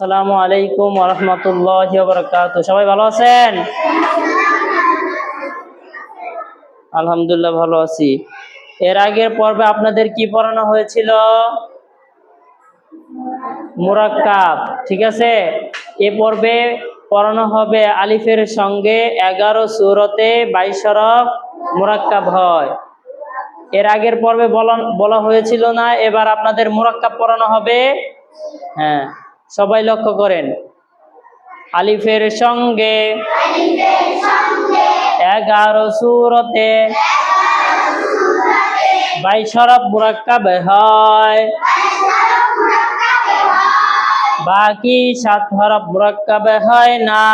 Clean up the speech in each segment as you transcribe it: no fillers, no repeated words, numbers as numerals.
আসসালামু আলাইকুম ওয়া রাহমাতুল্লাহি ওয়া বারাকাতুহু। সবাই ভালো আছেন? আলহামদুলিল্লাহ ভালো আছি। এর আগের পর্বে আপনাদের কি পড়ানো হয়েছিল? মুরাক্কাব, ঠিক আছে। এ পর্বে পড়ানো হবে আলিফের সঙ্গে 11 সূরতে 22 হরফ মুরাক্কাব হয়। এর আগের পর্বে বলা হয়েছিল না, এবার আপনাদের মুরাক্কাব পড়ানো হবে। হ্যাঁ, সবাই লক্ষ্য করেন। আলিফের সঙ্গে 11 সূরতে 22 হরফ মুরাক্কাব হয়, বাকি 7 হরফ মুরাক্কাব হয় না।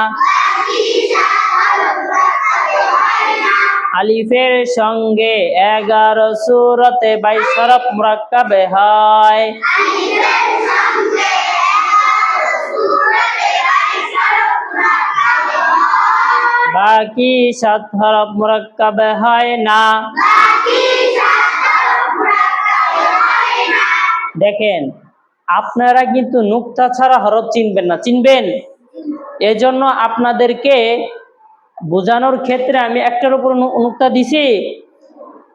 আলিফের সঙ্গে 11 সূরতে 22 হরফ মুরাক্কাব হয়, বাকি 7 হরফ মুরাক্কাব হয় না। দেখেন, আপনারা কিন্তু নুক্তা ছাড়া হরফ চিনবেন না, চিনবেন? এজন্য আপনাদেরকে বোঝানোর ক্ষেত্রে আমি একটার উপর নুক্তা দিছি,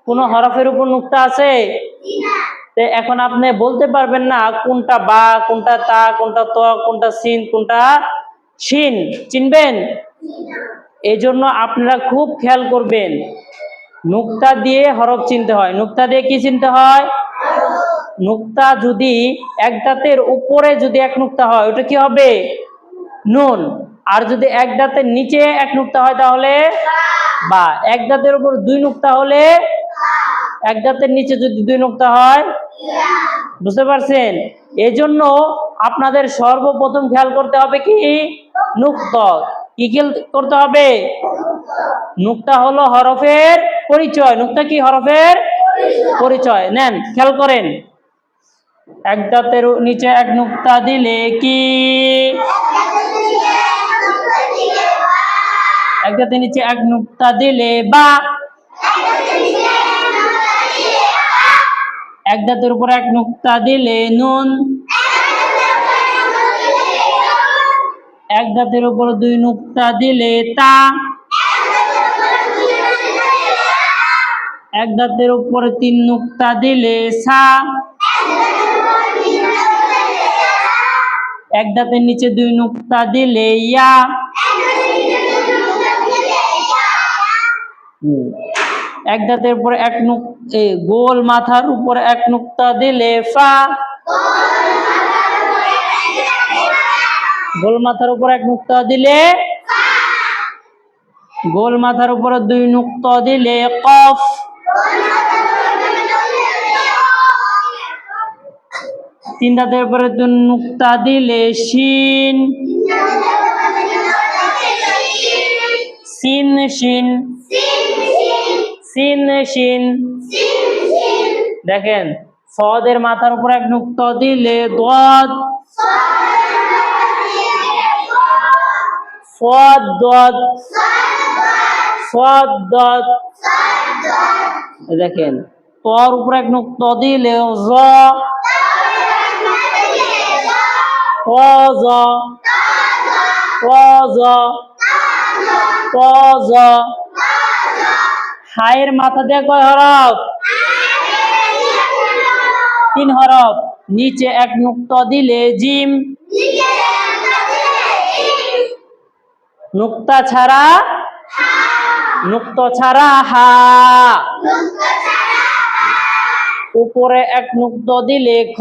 কোন হরফের উপর নুক্তা আছে? তো এখন আপনি বলতে পারবেন না কোনটা বা, কোনটা তা, কোনটা ত, কোনটা সিন, কোনটা শিন, চিনবেন? এজন্য আপনারা খুব খেয়াল করবেন, নুক্তা দিয়ে হরফ চিনতে হয়। নুক্তা দিয়ে কি চিনতে হয়? নুক্তা যদি এক দাঁতের উপরে যদি এক নুক্তা হয়, ওটা কি হবে? নুন। আর যদি এক দাঁতের নিচে এক নুক্তা হয় তাহলে বা। এক দাঁতের উপর 2 নুক্তা হলে, এক দাঁতের নিচে যদি 2 নুক্তা হয়, বুঝতে পারছেন? এজন্য আপনাদের সর্বপ্রথম খেয়াল করতে হবে কি? নুক্তা। কি খেয়াল করতে হবে? নুক্তা হলো হরফের পরিচয়। নুক্তা কি? হরফের পরিচয়। নেন, খেয়াল করেন। এক দাঁতের নিচে এক নুক্তা দিলে কি? এক দাঁতের নিচে এক নুক্তা দিলে বা। এক দাঁতের উপর এক নুক্তা দিলে নুন। এক দাঁতের উপর 2 নুক্তা দিলে তা। এক দাঁতের উপর 3 নুক্তা দিলে সা। এক দাঁতের নিচে 2 নুক্তা দিলে ইয়া। এক দাঁতের উপর এক গোল মাথার উপর এক নুক্তা দিলে ফা। গোল মাথার উপর এক নুক্তা দিলে, গোল মাথার উপর 2 নুক্তা দিলে কফ। তিন দাঁতের উপরে 2 নুক্তা দিলে শিন। সিন শিন, সিন শিন। দেখেন, সদের মাথার উপর এক নুক্তা দিলে দদ। সদ দদ, সদ দদ। দেখেন, তোর উপর এক নুক্তা দিলে জ। জ, জ, জ। হায়ের মাথা দিয়ে কয় হরফ? 3 হরফ। নিচে এক নুক্তা দিলে জিম। নুক্তা ছাড়া, নুক্তা ছাড়া হা। উপরে এক নুক্তা দিলে খ।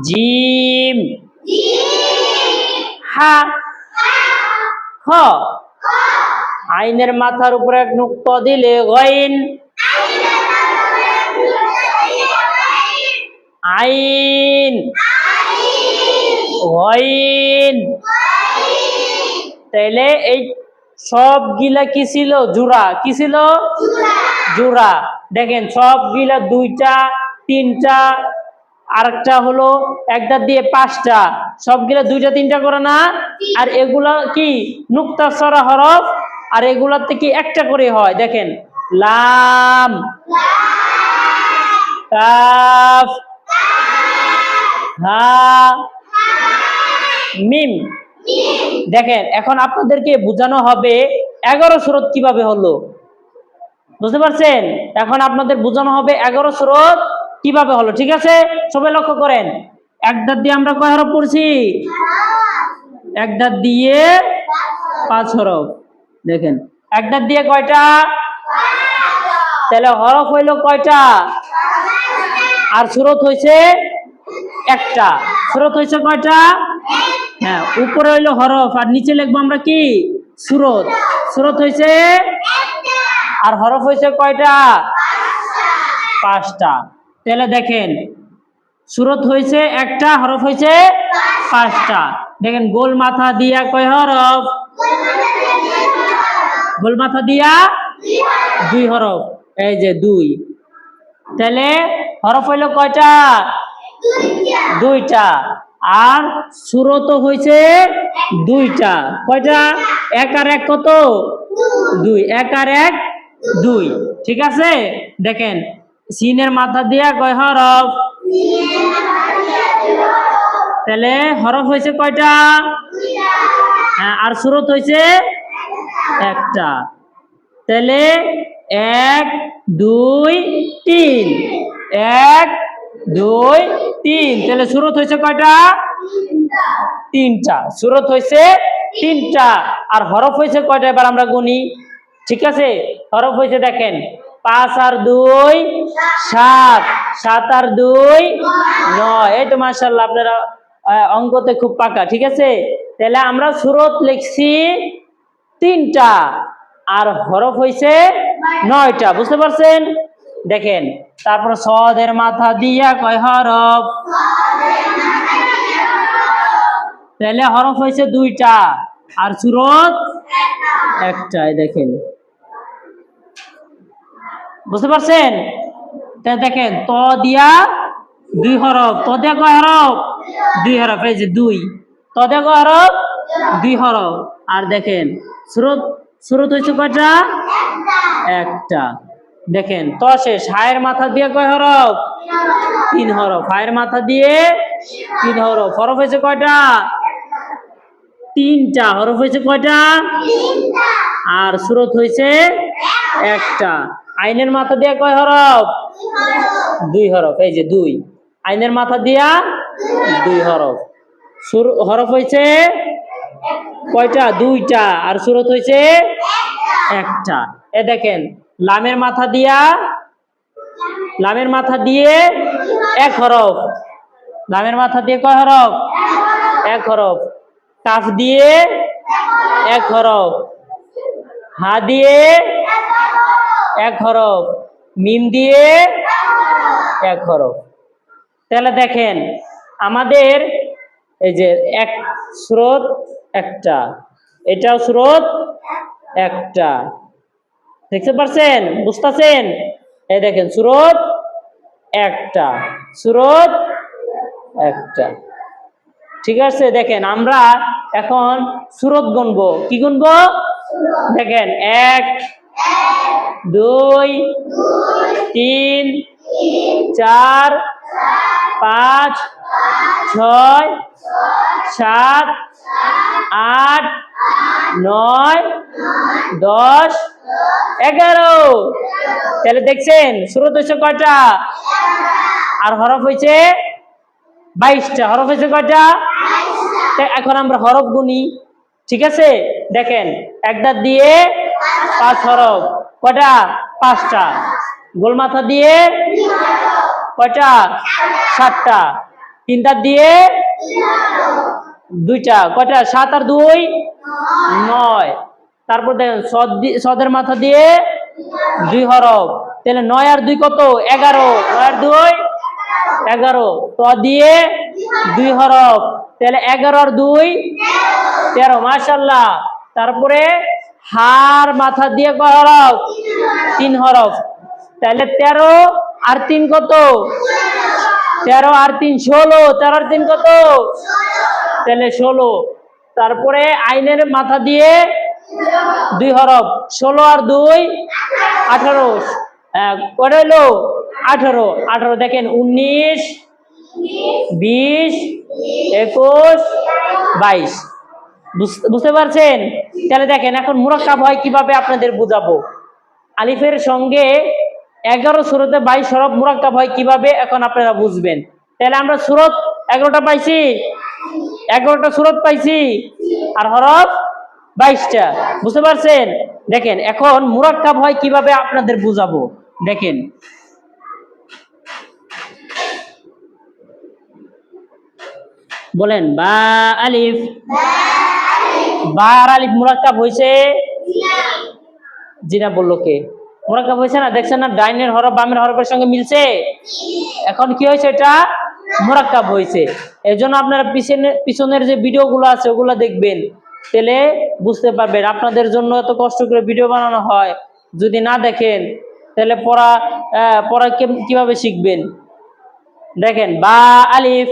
জিম, হা, খ। আইনের মাথার উপরে এক নুক্তা দিলে গইন। আইন, গইন। তাইলে এই সবগুলা কি ছিল? জোড়া। কি ছিল? জোড়া। দেখেন, সবগুলা 2টা 3টা, আরেকটা হলো এক দাঁত দিয়ে 5টা, সবগুলা 2টা 3টা করে না? আর এগুলা কি? নুক্তা ছড়া হরফ। আর এগুলাতে কি একটা করে হয়। দেখেন, লাম, কাফ, হা মিম। দেখেন এখন আপনাদেরকে বোঝানো হবে 11 সুরত কিভাবে হলো, বুঝতে পারছেন? এখন আপনাদের বোঝানো হবে 11 সুরত কিভাবে হলো, ঠিক আছে? সবাই লক্ষ্য করেন, এক দাঁত দিয়ে আমরা কয় হরফ পড়ছি? এক দাঁত দিয়ে 5 হরফ। দেখেন এক দাঁত দিয়ে কয়টা? তাহলে হরফ হইলো কয়টা? আর সুরত হইছে একটা। সুরত হইছে কয়টা? হ্যাঁ, উপরে হইলো হরফ আর নিচে লিখবো আমরা কি? সুরত। সুরত হইছে আর হরফ হইছে কয়টা? 5টা। তাহলে দেখেন সুরত হইছে একটা, হরফ হইছে 5টা। দেখেন গোল মাথা দিয়া কয় হরফ? গোল মাথা দিয়া 2 হরফ, এই যে 2। তাহলে হরফ হইলো কয়টা? 2টা। আর সুরত হইছে 2টা। কয়টা? 1 আর 1 কত? 2। 1 আর 1 2। ঠিক আছে? দেখেন সিনের মাথা দিয়া কয় হরফ? তাহলে হরফ হয়েছে কয়টা? হ্যাঁ, আর সুরত হয়েছে একটা। তাহলে 1 2 3, 1 2 3। তাহলে সুরত হয়েছে কয়টা? 3টা। সুরত হয়েছে 3টা। আর হরফ হয়েছে কয়টা? এবার আমরা গুনি, ঠিক আছে? হরফ হয়েছে দেখেন 5 আর 2 7, 7 আর 2 9। এই তো মাশাআল্লাহ, আপনারা অঙ্কতে খুব পাকা, ঠিক আছে? তাহলে আমরা সুরত লিখছি 3টা আর হরফ হয়েছে 9টা, বুঝতে পারছেন? দেখেন তারপর সদের মাথা দিয়া কয় হরফ? তাহলে হরফ হয়েছে 2টা আর সুরত একটাই। দেখেন, বুঝতে পারছেন? দেখেন ত দিয়া 2 হরফ, ত দিয়া কয় হরফ? 2 হরফ, এই যে 2। ত দিয়া কয় হরফ? 2 হরফ। আর দেখেন সুরত, সুরত হয়েছে কয়টা? একটা। দেখেন ত শেষ। হায়ের মাথা দিয়ে কয় হরফ? 3 হরফ। হায়ের মাথা দিয়ে 3 হরফ। হরফ হয়েছে কয়টা? 3টা। হরফ হয়েছে কয়টা? আর সুরত হয়েছে একটা। আইনের মাথা দিয়া কয় হরফ? 2 হরফ, এই যে 2। আইনের মাথা দিয়া 2 হরফ। হরফ হয়েছে কয়টা? 2টা। আর সুরত হয়েছে একটা। এ দেখেন লামের মাথা দিয়া, লামের মাথা দিয়ে 1 হরফ। লামের মাথা দিয়ে কয় হরফ? 1 হরফ। কাফ দিয়ে 1 হরফ। হা দিয়ে 1 হরফ। মিম দিয়ে 1 হরফ। তাহলে দেখেন আমাদের এই যে এক স্রোত একটা, এটাও স্রোত একটা। দেখতে পারছেন? বুঝতেছেন? এই দেখেন স্রোত একটা, স্রোত একটা। ঠিক আছে? দেখেন আমরা এখন স্রোত গুনবো। কি গুনবো? দেখেন 1 2 3 4 5 6 7 8 9 10 11। তাহলে দেখছেন স্রোত হয়েছে কয়টা? আর হরফ হয়েছে 22টা। হরফ হয়েছে কয়টা? এখন আমরা হরফ গুনি, ঠিক আছে? দেখেন এক দাঁত দিয়ে 5 হরফ। কয়টা? 5টা। গোল মাথা দিয়ে কয়টা? 7টা। 3 দাঁত দিয়ে 2টা। কয়টা? 7 আর 2 9। তারপর দেখেন সদের মাথা দিয়ে 2 হরফ। তাহলে 9 আর 2 কত? 11। 9 আর 2 11। ত দিয়ে 2 হরফ। তাহলে 11 আর 2 13। মাশাআল্লাহ। তারপরে হার মাথা দিয়ে কয় হরফ? 3 হরফ। তাহলে 13 আর 3 কত? 13 আর 3 16। 13 আর 3 কত? তাহলে 16। তারপরে আইনের মাথা দিয়ে 2 হরফ। 16 আর 2 18। কয়টা হলো? 18। 18। দেখেন 19 20, 21, 22। বুঝতে পারছেন? তাহলে দেখেন এখন মুরাক্কাব হয় কিভাবে আপনাদের বুঝাবো। আলিফের সঙ্গে 11 সূরতে 22 হরফ মুরাক্কাব হয় কিভাবে এখন আপনারা বুঝবেন। তাহলে আমরা সূরত 11টা পাইছি, 11টা সূরত পাইছি, আর হরফ 22টা। বুঝতে পারছেন? দেখেন এখন মুরাক্কাব হয় কিভাবে আপনাদের বুঝাবো। দেখেন বলেন বা আলিফ, বা আর আলিফ মুরাক্কাব হয়েছে? জিনা বললো কে? মুরাক্কাব হয়েছে না? দেখছেন না ডাইনের হরফ বামের হরফের সঙ্গে মিলছে। এখন কি হয়েছে? এটা মুরাক্কাব হয়েছে। এজন্য আপনারা পিছনের যে ভিডিওগুলো আছে ওগুলো দেখবেন, তাহলে বুঝতে পারবেন। আপনাদের জন্য এত কষ্ট করে ভিডিও বানানো হয়, যদি না দেখেন তাহলে পড়া কিভাবে শিখবেন। দেখেন বা আলিফ,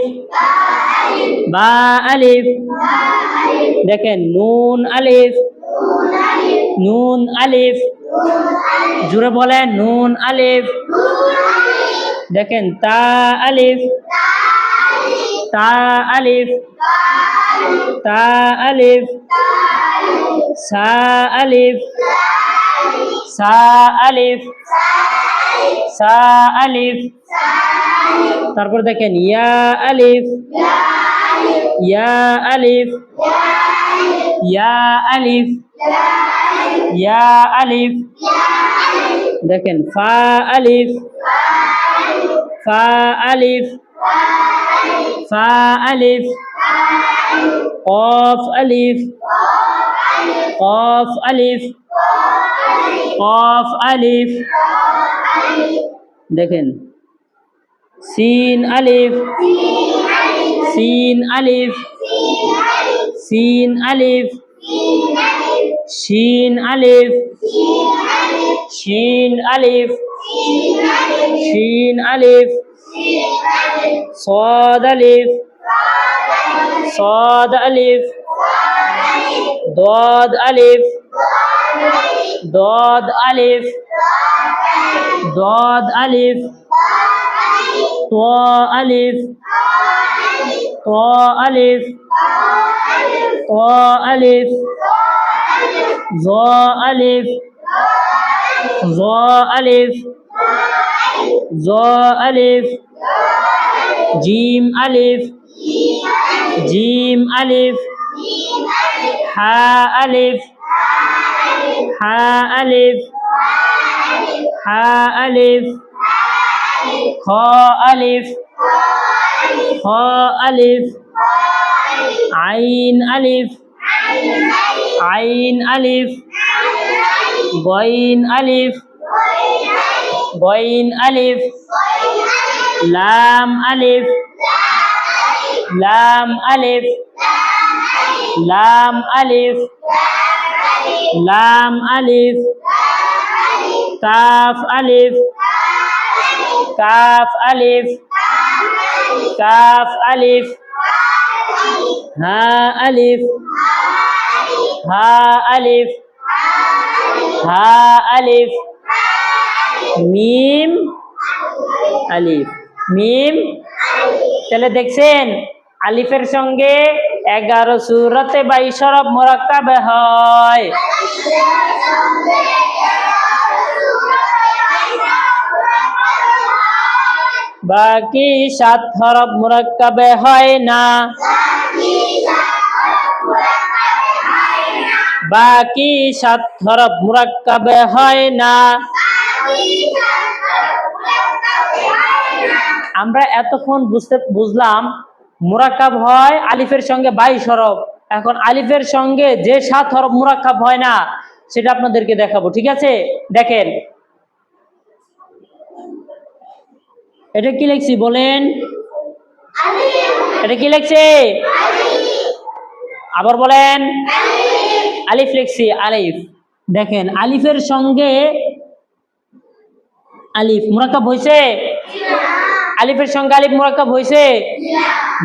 বা আলিফ, দেখেন নুন আলিফ, নুন আলিফ, জোরে বলেন নুন আলিফ। দেখেন তা আলিফ, তা আলিফ, তা আলিফ, সা আলিফ, সা আলিফ, সা আলিফ। তারপর দেখেন ইয়া আলিফ, ইয়া আলিফ, ইয়া আলিফ, ইয়া আলিফ। দেখেন ফা আলিফ, ফা আলিফ, ফা আলিফ, কফ আলিফ, কফ আলিফ, কফ আলিফ। দেখেন সিন আলিফ, সিন আলিফ, সিন আলিফ, শিন আলিফ, শিন আলিফ, শিন আলিফ, صاد আলিফ, صاد আলিফ, ضاد আলিফ, ضاد আলিফ, ضاد আলিফ, ط আলিফ, ط আলিফ, ط আলিফ, ظ আলিফ, ظ আলিফ, ظ আলিফ, জিম আলিফ, জিম আলিফ, হা আলিফ, হা আলিফ, হা আলিফ, খ আলিফ, খ আলিফ, আইন আলিফ, আইন আলিফ, গইন আলিফ, গইন আলিফ, লাম আলিফ, লাম আলিফ, লাম আলিফ, লাম আলিফ, কাফ আলিফ, কাফ আলিফ, কাফ আলিফ, হা আলিফ, হা আলিফ, হা আলিফ, মিম আলিফ, মিম। তাহলে দেখছেন আলিফের সঙ্গে 11 সূরতে 22 হরফ মুরাক্কাব হয়। বাকি 7 হরফ মুরাক্কাব হয় না, বাকি 7 হরফ মুরাক্কাব হয় না। আমরা এতক্ষণ বুঝলাম মুরাক্কাব হয় আলিফের সঙ্গে 22 হরফ। এখন আলিফের সঙ্গে যে 7 হরফ মুরাক্কাব হয় না সেটা আপনাদেরকে দেখাবো, ঠিক আছে? দেখেন এটা কি লিখছি বলেন? এটা কি লিখছে? আবার বলেন। আলিফ লিখছি, আলিফ। দেখেন আলিফের সঙ্গে আলিফ মুরাক্কাব হয়েছে? আলিফের সঙ্গে আলিফ মুরাক্কাব হয়েছে?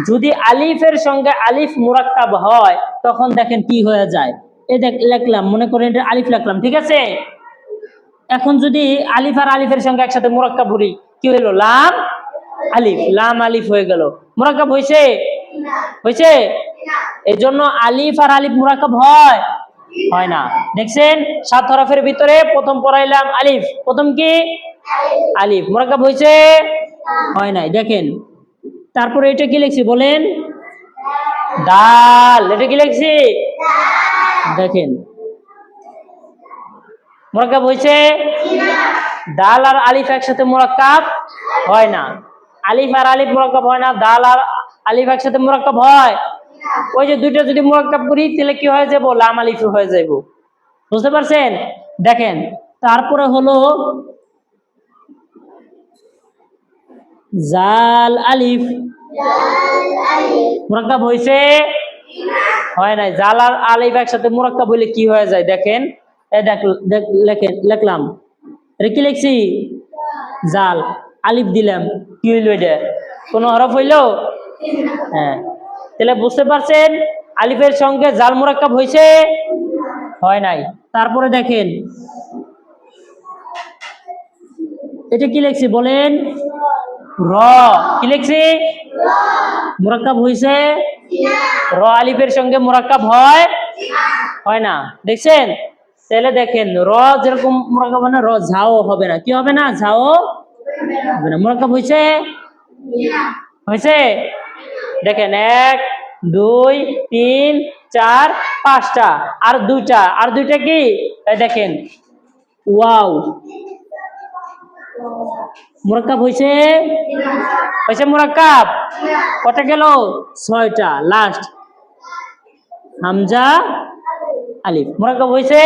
যদি আলিফের সঙ্গে আলিফ মুরাক্কাব হয় তখন দেখেন কি হয়ে যায়। এই দেখ লিখলাম, মনে করেন এটা আলিফ লিখলাম, ঠিক আছে? এখন যদি আলিফ আর আলিফের সঙ্গে একসাথে মুরাক্কাব করি কি হলো? লাম আলিফ, লাম আলিফ হয়ে গেল। মুরাক্কাব হয়েছে? হয়েছে? এই জন্য আলিফ আর আলিফ মুরাক্কাব হয়? হয় না। দেখছেন 7 হরফের ভিতরে প্রথম পড়াইলাম আলিফ, প্রথম কি আলিফ, মুরাক্কাব হয়েছে? হয় নাই। দেখেন তারপরে এটা কি লিখছি বলেন? দাল। এটা কি লিখছি? দেখেন মুরাক্কাব হয়েছে? দাল আর আলিফ একসাথে মুরাক্কাব হয় না। আলিফ আর আলিফ মুরাক্কাব হয় না, দাল আর আলিফ একসাথে মুরাক্কাব হয়? ওই যে দুইটা যদি মুরাক্কাব করি তাহলে কি হয়ে যাবো? লাম আলিফ হয়ে যাইব। বুঝতে পারছেন? দেখেন তারপরে হলো জাল আলিফ, মুরাক্কাব হয়েছে? হয় নাই। জাল আর আলিফ একসাথে মুরাক্কাব হইলে কি হয়ে যায় দেখেন। লিখলাম, এটা কি লিখছি? জাল। আলিফ দিলাম, কি হইলো? এটা কোন হরফ হইলো? হ্যাঁ। তাহলে বুঝতে পারছেন আলিফের সঙ্গে জাল মুরাক্কাব হয়েছে? হয় নাই। তারপরে দেখেন এটা কি লিখছি বলেন? র। কি লিখছি? মুরাক্কাব হয়েছে? র আলিফের সঙ্গে মুরাক্কাব হয়? হয় না। দেখছেন? তাহলে দেখেন র যেরকম মুরাক্কাব হয় না, র ঝাও হবে না। কি হবে না? ঝাও হবে না। মুরাক্কাব হয়েছে? হয়েছে? দেখেন 1 2 3 4 5টা, আর দুইটা কি? দেখেন ওয়াও, মুরাক্কাব হয়েছে? হয়েছে মুরাক্কাব? কটা গেল? 6টা। লাস্ট হামজা আলিফ, মুরাক্কাব হয়েছে?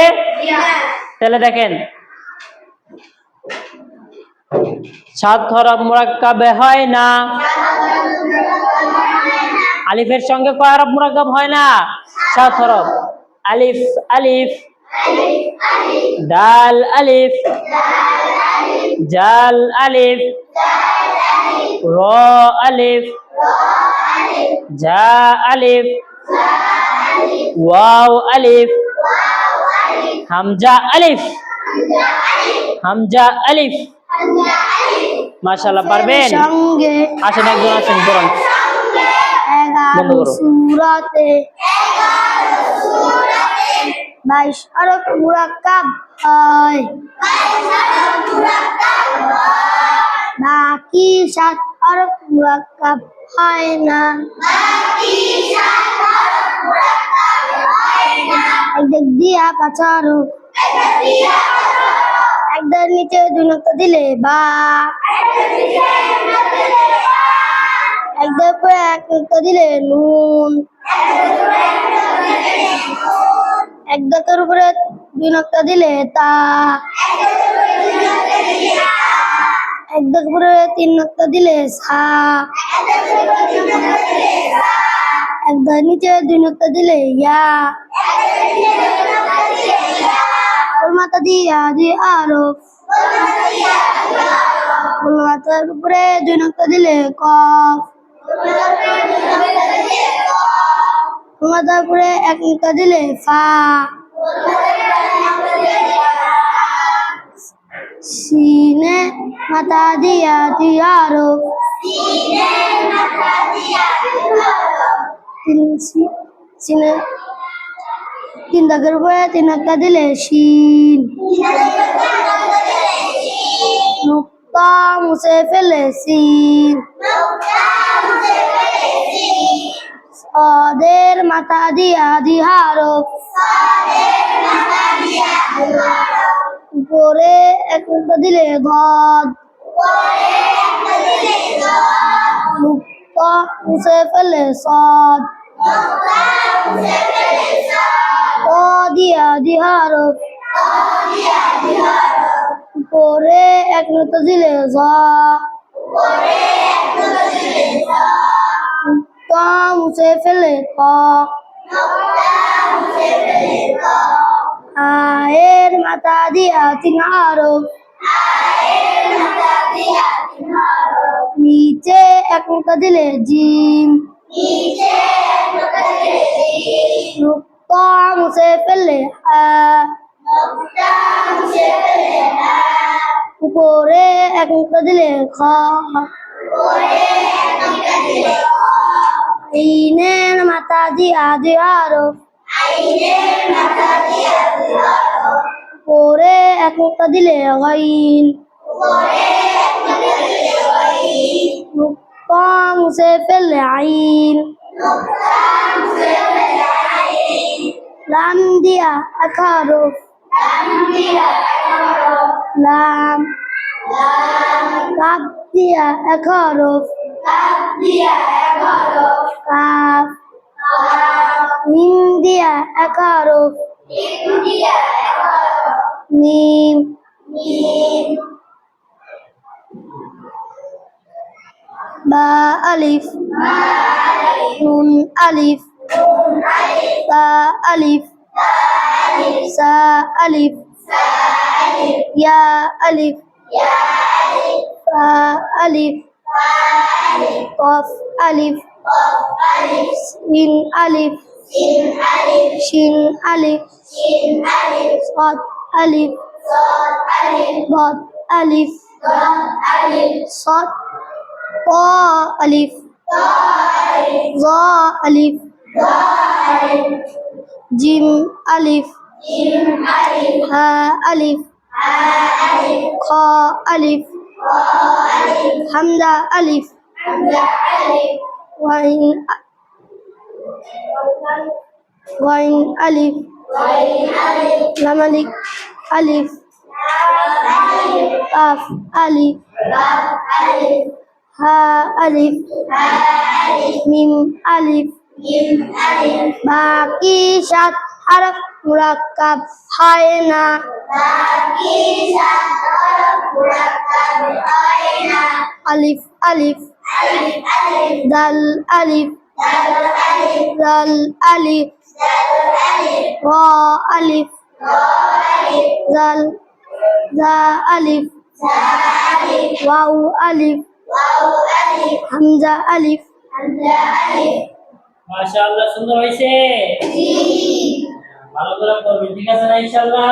তাহলে দেখেন 7 হরফ মুরাক্কাবে হয় না। আলিফের সঙ্গে কয় হরফ মুরাক্কাব হয় না? 7 হরফ। আলিফ আলিফ, দাল আলিফ, জাল আলিফ, র আলিফ, জা আলিফ, ওয়াও আলিফ, হামজা আলিফ, হামজা আলিফ। মাশাআল্লাহ, পারবেন? আসেন একজন আসেন, পড়ান। 11 সূরাতে 22 হরফ মুরাক্কাব হয়, বাকি 7 হরফ মুরাক্কাব হয় না। একদিক দিয়া 5 হরফ, একদের নিচে 2 নক্তা দিলে বা, একদের উপরে 1 নক্তা দিলে নুন, এক দাকের উপরে 2 নক্তা দিলে তা, এক দাকের উপরে 3 নক্তা দিলে সা, এক দাকের নিচে 2 নক্তা দিলে ইয়া, ওর মাথা দিয়া আরফ, ওর মাথার উপরে 2 নক্তা দিলে কফ, ওর মাথার উপরে 1 নক্তা দিলে ফা, সিনে মাথা দিয়া আরফ, সিনে 3 দাগের উপরে 3 নক্তা দিলে শিন, নুক্তা মুছে ফেলে সিন, সাদের মাথা দিয়া হরফ, উপরে 1 নক্তা দিলে গদ, নুক্তা মুছে ফেলে সদ, ক দিয়া হরফ, উপরে 1 নক্তা দিলে জ, নুক্তা মুছে ফেলে ক, আয়ের মাথা দিয়া 3 হরফ, নিচে 1 নক্তা দিলে জিম, নুক্তা মুছে ফেলে হা, উপরে 1 নক্তা দিলে খ, আইনের মাথা দিয়া দুই হরফ পরে এক নুক্তা দিলে গাইন নুক্তা মুছে ফেললে আইন লাম দিয়া এক হরফ লাম কাপ দিয়া এক হরফ কাপ মিম দিয়া এক হরফ মিম বা আলিফ নুন আলিফ তা আলিফ সা আলিফ ইয়া আলিফ ফা আলিফ কফ আলিফ সিন আলিফ শিন আলিফ صاد আলিফ ضاد আলিফ صاد طا আলিফ ظا আলিফ জিম আলিফ হা আলিফ খ আলিফ হামজা আলিফ ওয়াইন আলিফ লামালিক আলিফ কাফ আলিফ হা আলিফ মিম আলিফ বাকি 7 হরফ মুরাক্কাব হয় না আলিফ আলিফ দাল আলিফ দাল আলিফ রা আলিফ দাল দা আলিফ ওয়াও আলিফ হামজা আলিফ মাশাআল্লাহ, সুন্দর হয়েছে। ভালো করে পড়বেন, ঠিক আছে না ইনশাআল্লাহ?